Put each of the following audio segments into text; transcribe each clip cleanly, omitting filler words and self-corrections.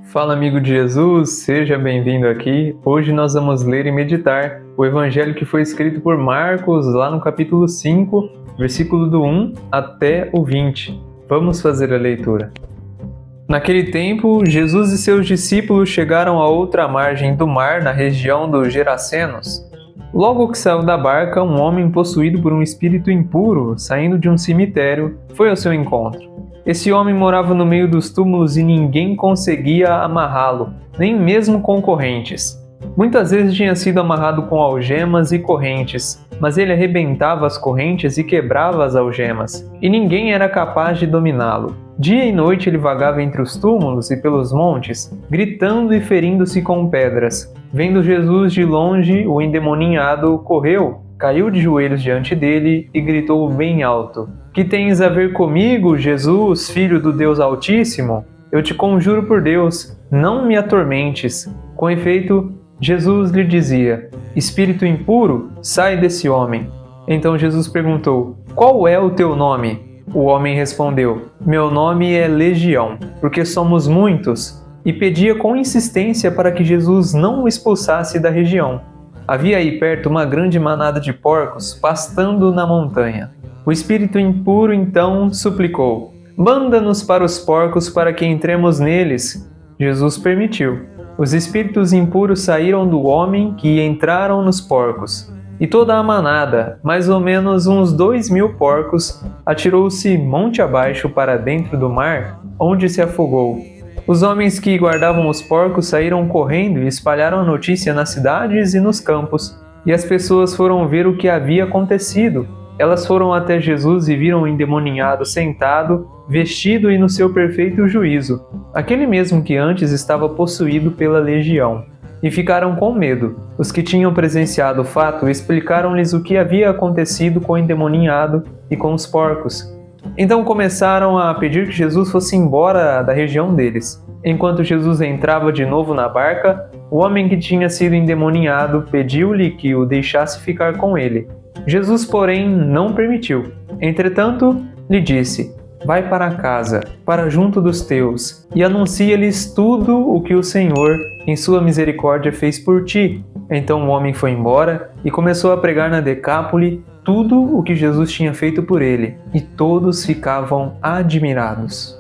Fala, amigo de Jesus, seja bem-vindo aqui. Hoje nós vamos ler e meditar o evangelho que foi escrito por Marcos, lá no capítulo 5, versículo do 1 até o 20. Vamos fazer a leitura. Naquele tempo, Jesus e seus discípulos chegaram à outra margem do mar, na região dos Gerasenos. Logo que saiu da barca, um homem possuído por um espírito impuro, saindo de um cemitério, foi ao seu encontro. Esse homem morava no meio dos túmulos e ninguém conseguia amarrá-lo, nem mesmo com correntes. Muitas vezes tinha sido amarrado com algemas e correntes, mas ele arrebentava as correntes e quebrava as algemas, e ninguém era capaz de dominá-lo. Dia e noite ele vagava entre os túmulos e pelos montes, gritando e ferindo-se com pedras. Vendo Jesus de longe, o endemoninhado correu, caiu de joelhos diante dele e gritou bem alto: "Que tens a ver comigo, Jesus, Filho do Deus Altíssimo? Eu te conjuro por Deus, não me atormentes." Com efeito, Jesus lhe dizia: "Espírito impuro, sai desse homem." Então Jesus perguntou: "Qual é o teu nome?" O homem respondeu: "Meu nome é Legião, porque somos muitos." E pedia com insistência para que Jesus não o expulsasse da região. Havia aí perto uma grande manada de porcos pastando na montanha. O espírito impuro então suplicou: "Manda-nos para os porcos para que entremos neles." Jesus permitiu. Os espíritos impuros saíram do homem e entraram nos porcos. E toda a manada, mais ou menos uns 2.000 porcos, atirou-se monte abaixo para dentro do mar, onde se afogou. Os homens que guardavam os porcos saíram correndo e espalharam a notícia nas cidades e nos campos. E as pessoas foram ver o que havia acontecido. Elas foram até Jesus e viram o endemoninhado sentado, vestido e no seu perfeito juízo, aquele mesmo que antes estava possuído pela legião. E ficaram com medo. Os que tinham presenciado o fato explicaram-lhes o que havia acontecido com o endemoninhado e com os porcos. Então começaram a pedir que Jesus fosse embora da região deles. Enquanto Jesus entrava de novo na barca, o homem que tinha sido endemoniado pediu-lhe que o deixasse ficar com ele. Jesus, porém, não permitiu. Entretanto, lhe disse: "Vai para casa, para junto dos teus, e anuncia-lhes tudo o que o Senhor, em sua misericórdia, fez por ti." Então o homem foi embora e começou a pregar na Decápole tudo o que Jesus tinha feito por ele, e todos ficavam admirados.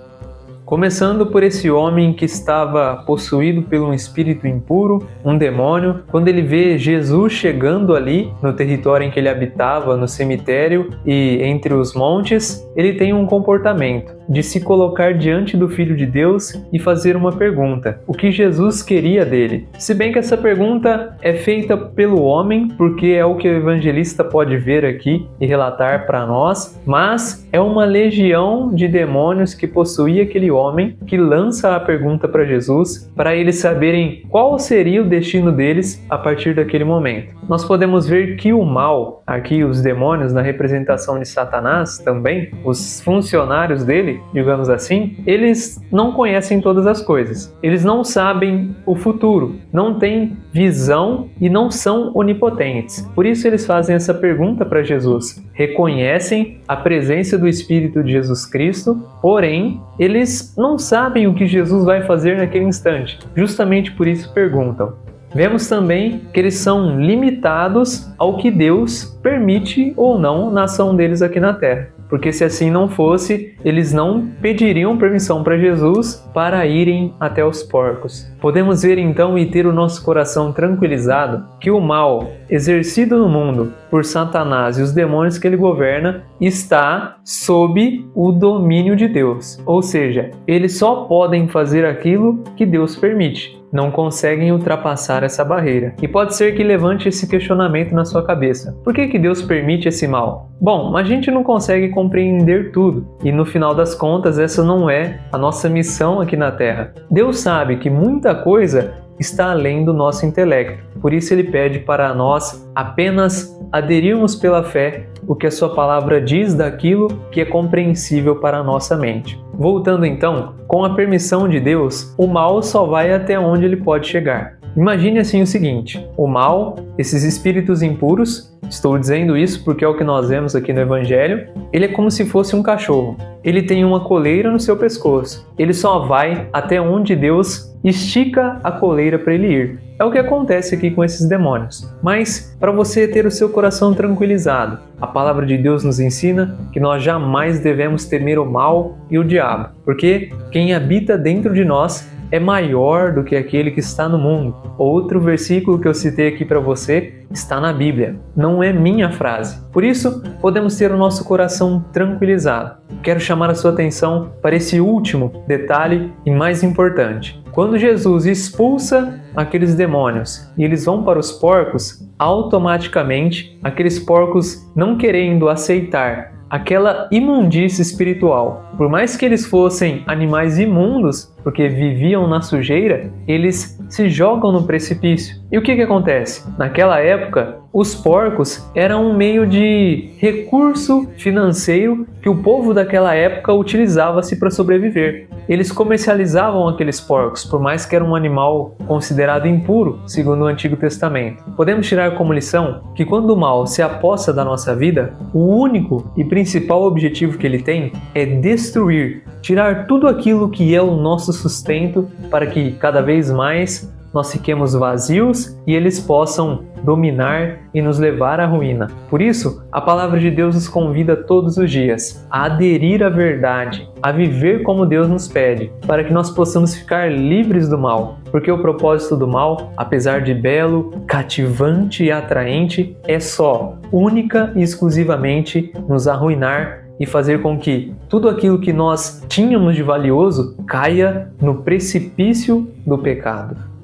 Começando por esse homem que estava possuído por um espírito impuro, um demônio, quando ele vê Jesus chegando ali no território em que ele habitava, no cemitério e entre os montes, ele tem um comportamento de se colocar diante do Filho de Deus e fazer uma pergunta: o que Jesus queria dele? Se bem que essa pergunta é feita pelo homem, porque é o que o evangelista pode ver aqui e relatar para nós, mas é uma legião de demônios que possuía aquele homem que lança a pergunta para Jesus, para eles saberem qual seria o destino deles a partir daquele momento. Nós podemos ver que o mal, aqui os demônios na representação de Satanás também, os funcionários dele, digamos assim, eles não conhecem todas as coisas. Eles não sabem o futuro, não têm visão e não são onipotentes. Por isso eles fazem essa pergunta para Jesus. Reconhecem a presença do Espírito de Jesus Cristo, porém, eles não sabem o que Jesus vai fazer naquele instante. Justamente por isso perguntam. Vemos também que eles são limitados ao que Deus permite ou não na ação deles aqui na Terra. Porque se assim não fosse, eles não pediriam permissão para Jesus para irem até os porcos. Podemos ver então e ter o nosso coração tranquilizado que o mal exercido no mundo por Satanás e os demônios que ele governa está sob o domínio de Deus. Ou seja, eles só podem fazer aquilo que Deus permite. Não conseguem ultrapassar essa barreira. E pode ser que levante esse questionamento na sua cabeça. Por que Deus permite esse mal? Bom, a gente não consegue compreender tudo. E no final das contas, essa não é a nossa missão aqui na Terra. Deus sabe que muita coisa está além do nosso intelecto. Por isso ele pede para nós apenas aderirmos pela fé o que a sua palavra diz daquilo que é compreensível para a nossa mente. Voltando então, com a permissão de Deus, o mal só vai até onde ele pode chegar. Imagine assim o seguinte: o mal, esses espíritos impuros, Estou dizendo isso porque é o que nós vemos aqui no Evangelho. Ele é como se fosse um cachorro. Ele tem uma coleira no seu pescoço. Ele só vai até onde Deus estica a coleira para ele ir. É o que acontece aqui com esses demônios. Mas, para você ter o seu coração tranquilizado, a palavra de Deus nos ensina que nós jamais devemos temer o mal e o diabo, porque quem habita dentro de nós é maior do que aquele que está no mundo. Outro versículo que eu citei aqui para você está na Bíblia, não é minha frase. Por isso, podemos ter o nosso coração tranquilizado. Quero chamar a sua atenção para esse último detalhe e mais importante. Quando Jesus expulsa aqueles demônios e eles vão para os porcos, automaticamente aqueles porcos, não querendo aceitar aquela imundície espiritual, por mais que eles fossem animais imundos, porque viviam na sujeira, eles se jogam no precipício. E o que acontece? Naquela época, os porcos eram um meio de recurso financeiro que o povo daquela época utilizava-se para sobreviver. Eles comercializavam aqueles porcos, por mais que era um animal considerado impuro, segundo o Antigo Testamento. Podemos tirar como lição que quando o mal se apossa da nossa vida, o único e principal objetivo que ele tem é destruir, tirar tudo aquilo que é o nosso sustento para que cada vez mais nós fiquemos vazios e eles possam dominar e nos levar à ruína. Por isso, a palavra de Deus nos convida todos os dias a aderir à verdade, a viver como Deus nos pede, para que nós possamos ficar livres do mal. Porque o propósito do mal, apesar de belo, cativante e atraente, é só, única e exclusivamente nos arruinar e fazer com que tudo aquilo que nós tínhamos de valioso caia no precipício do pecado.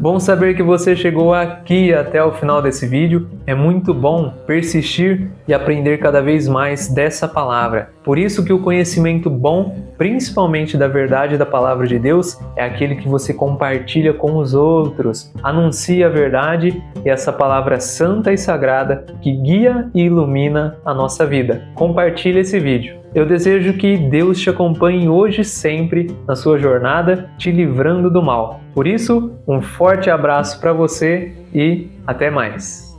Bom saber que você chegou aqui até o final desse vídeo. É muito bom persistir e aprender cada vez mais dessa palavra. Por isso que o conhecimento bom, principalmente da verdade da palavra de Deus, é aquele que você compartilha com os outros. Anuncia a verdade e essa palavra santa e sagrada que guia e ilumina a nossa vida. Compartilhe esse vídeo. Eu desejo que Deus te acompanhe hoje e sempre na sua jornada, te livrando do mal. Por isso, um forte abraço para você e até mais.